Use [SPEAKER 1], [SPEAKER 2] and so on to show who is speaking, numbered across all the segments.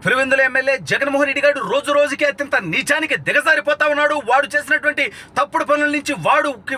[SPEAKER 1] Pulivendula MLA Jaganmohan Reddy గారు రోజు రోజుకి అత్యంత నీచానికి దిగజారిపోతా ఉన్నాడు. వాడు చేసినటువంటి తప్పుడు పనుల నుంచి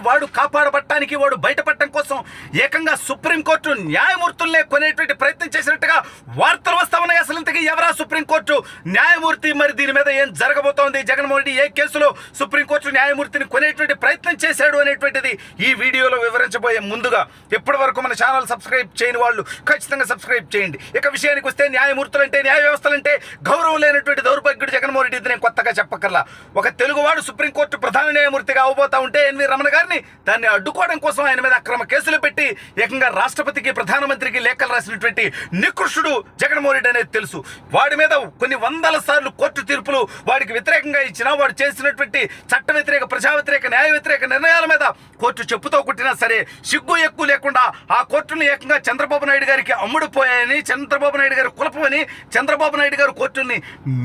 [SPEAKER 1] వాడు కాపాడబట్టడానికి, వాడు బయటపడటం కోసం ఏకంగా సుప్రీంకోర్టు న్యాయమూర్తుల్నే కొనేటువంటి ప్రయత్నం చేసినట్టుగా వార్తలు వస్తా ఉన్నాయి. అసలు ఇంతకీ ఎవరా సుప్రీంకోర్టు న్యాయమూర్తి? మరి దీని మీద ఏం జరగబోతోంది? జగన్మోహన్ రెడ్డి ఏ కేసులో సుప్రీంకోర్టు న్యాయమూర్తిని కొనేటువంటి ప్రయత్నం చేశాడు అనేటువంటిది ఈ వీడియోలో వివరించబోయే ముందుగా ఇప్పటి వరకు మన ఛానల్ సబ్స్క్రైబ్ చేయని వాళ్ళు ఖచ్చితంగా సబ్స్క్రైబ్ చేయండి. ఇక విషయానికి వస్తే న్యాయమూర్తులంటే, న్యాయ వ్యవస్థలంటే గౌరవం లేనటువంటి దౌర్భాగ్యుడు జగన్మోహన్ రెడ్డి నేను కొత్తగా చెప్పకర్లా. ఒక తెలుగువాడు సుప్రీంకోర్టు ప్రధాన న్యాయమూర్తిగా అవబోతా ఉంటే ఎన్వి రమణ గారిని దాన్ని అడ్డుకోవడం కోసం ఆయన మీద అక్రమ కేసులు పెట్టి ఏకంగా రాష్ట్రపతికి, ప్రధానమంత్రికి లేఖలు రాసినటువంటి నికృష్టుడు జగన్మోహన్ రెడ్డి అనేది తెలుసు. వాడి మీద కొన్ని వందల సార్లు కోర్టు తీర్పులు వాడికి వ్యతిరేకంగా ఇచ్చినా, వాడు చేసినటువంటి చట్ట వ్యతిరేక, ప్రజా వ్యతిరేక, న్యాయ వ్యతిరేక నిర్ణయాల మీద కోర్టు చెప్పుతో కొట్టినా సరే సిగ్గు ఎక్కువ లేకుండా ఆ కోర్టును ఏకంగా చంద్రబాబు నాయుడు గారికి అమ్ముడుపోయాయని, చంద్రబాబు నాయుడు గారి కులపమని, చంద్రబాబు నాయుడు గారు కోర్టుని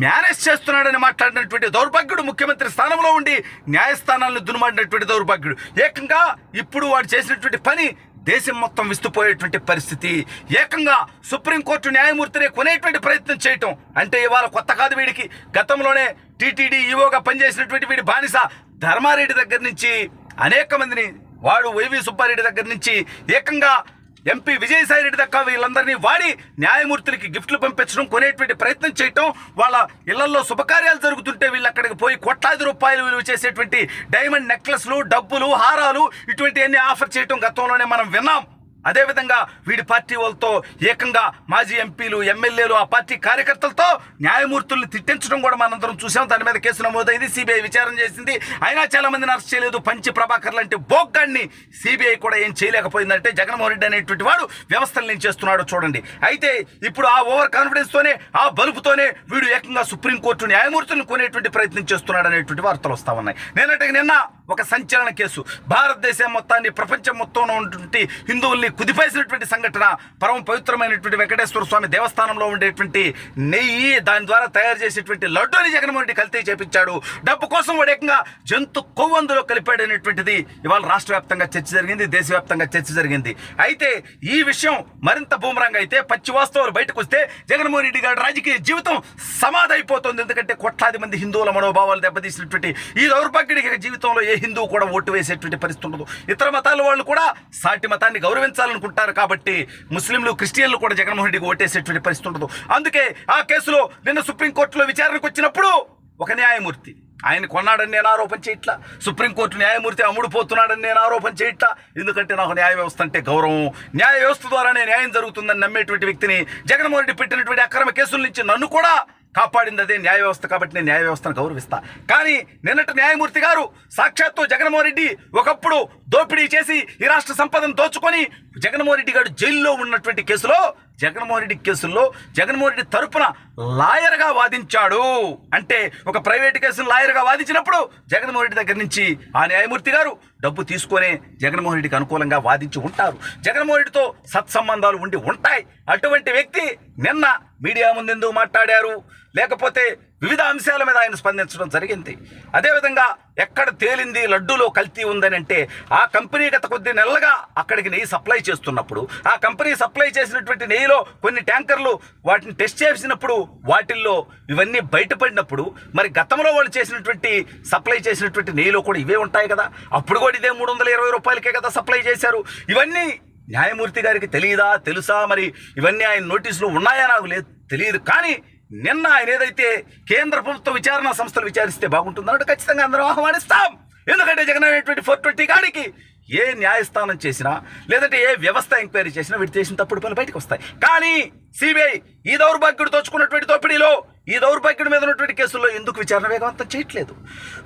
[SPEAKER 1] మేనేజ్ చేస్తున్నాడని మాట్లాడినటువంటి దౌర్భాగ్యుడు, ముఖ్యమంత్రి స్థానంలో ఉండి న్యాయస్థానాలను దునుమాడినటువంటి దౌర్భాగ్యుడు ఏకంగా ఇప్పుడు వాడు చేసినటువంటి పని దేశం మొత్తం విస్తుపోయేటువంటి పరిస్థితి. ఏకంగా సుప్రీంకోర్టు న్యాయమూర్తిని కొనేటువంటి ప్రయత్నం చేయటం అంటే ఇవాళ కొత్త కాదు వీడికి. గతంలోనే టీటీడీ ఈవోగా పనిచేసినటువంటి వీడి బానిస ధర్మారెడ్డి దగ్గర నుంచి అనేక మందిని, వాడు వైవి సుబ్బారెడ్డి దగ్గర నుంచి ఏకంగా ఎంపీ విజయసాయి రెడ్డి దాకా వీళ్ళందరినీ వాడి న్యాయమూర్తులకి గిఫ్ట్లు పంపించడం, కొనేటువంటి ప్రయత్నం చేయటం, వాళ్ళ ఇళ్లలో శుభకార్యాలు జరుగుతుంటే వీళ్ళు అక్కడికి పోయి కోట్లాది రూపాయలు విలువ చేసేటువంటి డైమండ్ నెక్లెస్లు, డబ్బులు, హారాలు ఇటువంటివన్నీ ఆఫర్ చేయటం గతంలోనే మనం విన్నాం. అదేవిధంగా వీడి పార్టీ వాళ్ళతో ఏకంగా మాజీ ఎంపీలు, ఎమ్మెల్యేలు, ఆ పార్టీ కార్యకర్తలతో న్యాయమూర్తుల్ని తిట్టించడం కూడా మనందరం చూసాం. దాని మీద కేసు నమోదైంది, సిబిఐ విచారణ చేసింది. అయినా చాలా మందిని అరెస్ట్ చేయలేదు. పంచి ప్రభాకర్ లాంటి బోగ్గాన్ని సిబిఐ కూడా ఏం చేయలేకపోయిందంటే జగన్మోహన్ రెడ్డి అనేటువంటి వాడు వ్యవస్థలు ఏం చేస్తున్నాడో చూడండి. అయితే ఇప్పుడు ఆ ఓవర్ కాన్ఫిడెన్స్ తోనే, ఆ బలుపుతోనే వీడు ఏకంగా సుప్రీంకోర్టు న్యాయమూర్తులను కొనేటువంటి ప్రయత్నం చేస్తున్నాడు అనేటువంటి వార్తలు వస్తా ఉన్నాయి. నిన్న ఒక సంచలన కేసు, భారతదేశం మొత్తాన్ని, ప్రపంచం మొత్తంలో ఉన్నటువంటి హిందువుల్ని కుదిపేసినటువంటి సంఘటన. పరమ పవిత్రమైనటువంటి వెంకటేశ్వర స్వామి దేవస్థానంలో ఉండేటువంటి నెయ్యి, దాని ద్వారా తయారు చేసేటువంటి లడ్డూని జగన్మోహన్ రెడ్డి కల్తీ చేపించాడు. డబ్బు కోసం వాడు ఏకంగా జంతు కొవ్వందులో కలిపాడు అనేటువంటిది ఇవాళ రాష్ట్ర వ్యాప్తంగా చర్చ జరిగింది, దేశవ్యాప్తంగా చర్చ జరిగింది. అయితే ఈ విషయం మరింత బూమరంగా అయితే, పచ్చి వాస్తవాలు బయటకు వస్తే జగన్మోహన్ రెడ్డి గారి రాజకీయ జీవితం సమాధైపోతుంది. ఎందుకంటే కోట్లాది మంది హిందువుల మనోభావాలు దెబ్బతీసినటువంటి ఈ దౌర్భాగ్యుడికి జీవితంలో ఏ హిందువు కూడా ఓటు వేసేటువంటి పరిస్థితి ఉండదు. ఇతర మతాల వాళ్ళు కూడా సాటి మతాన్ని గౌరవించాలనుకుంటారు కాబట్టి ముస్లింలు, క్రిస్టియన్లు కూడా జగన్మోహన్ రెడ్డికి ఓటేసేటువంటి పరిస్థితి ఉండదు. అందుకే ఆ కేసులో నిన్న సుప్రీంకోర్టులో విచారణకు వచ్చినప్పుడు ఒక న్యాయమూర్తి ఆయన కొన్నాడని నేను ఆరోపణ చేయట్లా, సుప్రీంకోర్టు న్యాయమూర్తి అమ్ముడుపోతున్నాడని నేను ఆరోపణ చేయట్లా. ఎందుకంటే నాకు న్యాయ వ్యవస్థ అంటే గౌరవం, న్యాయ వ్యవస్థ ద్వారానే న్యాయం జరుగుతుందని నమ్మేటువంటి వ్యక్తిని, జగన్మోహన్ రెడ్డి పెట్టినటువంటి అక్రమ కేసుల నుంచి నన్ను కూడా కాపాడింది అదే న్యాయ వ్యవస్థ కాబట్టి నేను న్యాయ వ్యవస్థను గౌరవిస్తా. కానీ నిన్నటి న్యాయమూర్తి గారు సాక్షాత్తు జగన్మోహన్ రెడ్డి ఒకప్పుడు దోపిడీ చేసి ఈ రాష్ట్ర సంపదను దోచుకొని జగన్మోహన్ రెడ్డి గారు జైల్లో ఉన్నటువంటి కేసులో, జగన్మోహన్ రెడ్డి కేసుల్లో జగన్మోహన్ రెడ్డి తరపున లాయర్గా వాదించాడు. అంటే ఒక ప్రైవేట్ కేసును లాయర్గా వాదించినప్పుడు జగన్మోహన్ రెడ్డి దగ్గర నుంచి ఆ న్యాయమూర్తి గారు డబ్బు తీసుకొనే జగన్మోహన్ రెడ్డికి అనుకూలంగా వాదించి ఉంటారు. జగన్మోహన్ రెడ్డితో సత్సంబంధాలు ఉండి ఉంటాయి. అటువంటి వ్యక్తి నిన్న మీడియా ముందెందుకు మాట్లాడారు, లేకపోతే వివిధ అంశాల మీద ఆయన స్పందించడం జరిగింది. అదేవిధంగా ఎక్కడ తేలింది లడ్డూలో కల్తీ ఉందని అంటే, ఆ కంపెనీ గత కొద్ది నెలలుగా అక్కడికి నెయ్యి సప్లై చేస్తున్నప్పుడు, ఆ కంపెనీ సప్లై చేసినటువంటి నెయ్యిలో కొన్ని ట్యాంకర్లు వాటిని టెస్ట్ చేసినప్పుడు వాటిల్లో ఇవన్నీ బయటపడినప్పుడు, మరి గతంలో వాళ్ళు చేసినటువంటి సప్లై చేసినటువంటి నెయ్యిలో కూడా ఇవే ఉంటాయి కదా. అప్పుడు కూడా ఇదే 320 రూపాయలకే కదా సప్లై చేశారు. ఇవన్నీ న్యాయమూర్తి గారికి తెలియదా, తెలుసా? మరి ఇవన్నీ ఆయన నోటీసులో ఉన్నాయా నాకు తెలియదు. కానీ నిన్న ఆయన ఏదైతే కేంద్ర ప్రభుత్వ విచారణ సంస్థలు విచారిస్తే బాగుంటుందన్నట్టు ఖచ్చితంగా అందరం ఆహ్వానిస్తాం. ఎందుకంటే జగన్ అనేటువంటి 420 గాడికి ఏ న్యాయస్థానం చేసినా, లేదంటే ఏ వ్యవస్థ ఎంక్వైరీ చేసినా వీటి చేసిన తప్పుడు పనులు బయటకు వస్తాయి. కానీ సిబిఐ ఈ దౌర్భాగ్యుడు దోచుకున్నటువంటి దోపిడీలో, ఈ దౌర్భాగ్యుడి మీద ఉన్నటువంటి కేసుల్లో ఎందుకు విచారణ వేగవంతం చేయట్లేదు?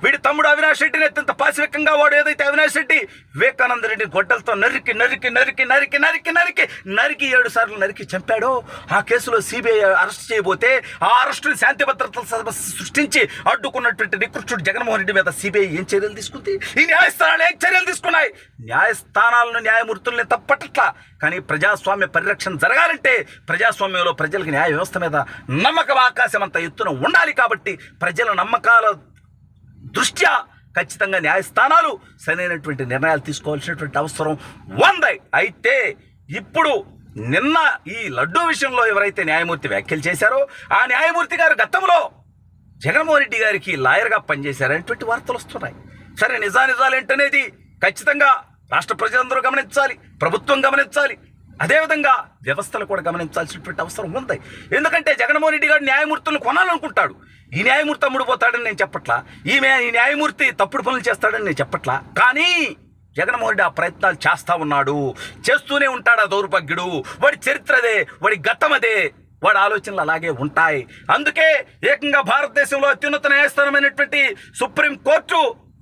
[SPEAKER 1] వీడి తమ్ముడు అవినాష్ రెడ్డిని అత్యంత పాశవికంగా వాడు ఏదైతే అవినాష్ రెడ్డి వివేకానంద రెడ్డి గొడ్డలతో నరికి నరికి నరికి నరికి నరికి నరికి నరికి 7 సార్లు నరికి చంపాడో, ఆ కేసులో సిబిఐ అరెస్ట్ చేయబోతే ఆ అరెస్టుని శాంతి భద్రతలు సృష్టించి అడ్డుకున్నటువంటి నికృష్టుడు జగన్మోహన్ రెడ్డి మీద సిబిఐ ఏం చర్యలు తీసుకుంది? ఈ న్యాయస్థానాలు ఏం చర్యలు తీసుకున్నాయి? న్యాయస్థానాలను, న్యాయమూర్తుల్ని తప్పట్లా. కానీ ప్రజాస్వామ్య పరిరక్షణ జరగాలంటే ప్రజాస్వామ్యంలో ప్రజలకు న్యాయ వ్యవస్థ మీద నమ్మకం ఆకాశం అంత ఎత్తున ఉండాలి. కాబట్టి ప్రజల నమ్మకాల దృష్ట్యా ఖచ్చితంగా న్యాయస్థానాలు సరైనటువంటి నిర్ణయాలు తీసుకోవాల్సినటువంటి అవసరం ఉంది. అయితే ఇప్పుడు నిన్న ఈ లడ్డూ విషయంలో ఎవరైతే న్యాయమూర్తి వ్యాఖ్యలు చేశారో ఆ న్యాయమూర్తి గారు గతంలో జగన్మోహన్ రెడ్డి గారికి లాయర్గా పనిచేశారనేటువంటి వార్తలు వస్తున్నాయి. సరే, నిజాలు ఏంటనేది ఖచ్చితంగా రాష్ట్ర ప్రజలందరూ గమనించాలి, ప్రభుత్వం గమనించాలి, అదేవిధంగా వ్యవస్థలు కూడా గమనించాల్సినటువంటి అవసరం ఉంది. ఎందుకంటే జగన్మోహన్ రెడ్డి గారు న్యాయమూర్తులను కొనాలనుకుంటాడు. ఈ న్యాయమూర్తి అమ్ముడుపోతాడని నేను చెప్పట్లా, ఈ న్యాయమూర్తి తప్పుడు పనులు చేస్తాడని నేను చెప్పట్లా. కానీ జగన్మోహన్ రెడ్డి ఆ ప్రయత్నాలు చేస్తూ ఉన్నాడు, చేస్తూనే ఉంటాడు. ఆ దౌర్భాగ్యుడు, వాడి చరిత్రదే, వాడి గతం అదే, వాడి ఆలోచనలు అలాగే ఉంటాయి. అందుకే ఏకంగా భారతదేశంలో అత్యున్నత న్యాయస్థానమైనటువంటి సుప్రీంకోర్టు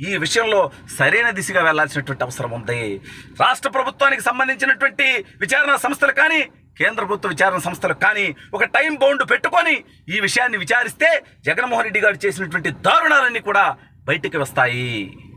[SPEAKER 1] ఈ విషయంలో సరైన దిశగా వెళ్లాల్సినటువంటి అవసరం ఉంది. రాష్ట్ర ప్రభుత్వానికి సంబంధించినటువంటి విచారణ సంస్థలు కానీ, కేంద్ర ప్రభుత్వ విచారణ సంస్థలు కానీ ఒక టైం బౌండ్ పెట్టుకొని ఈ విషయాన్ని విచారిస్తే జగన్మోహన్ రెడ్డి గారు చేసినటువంటి దారుణాలన్నీ కూడా బయటికి వస్తాయి.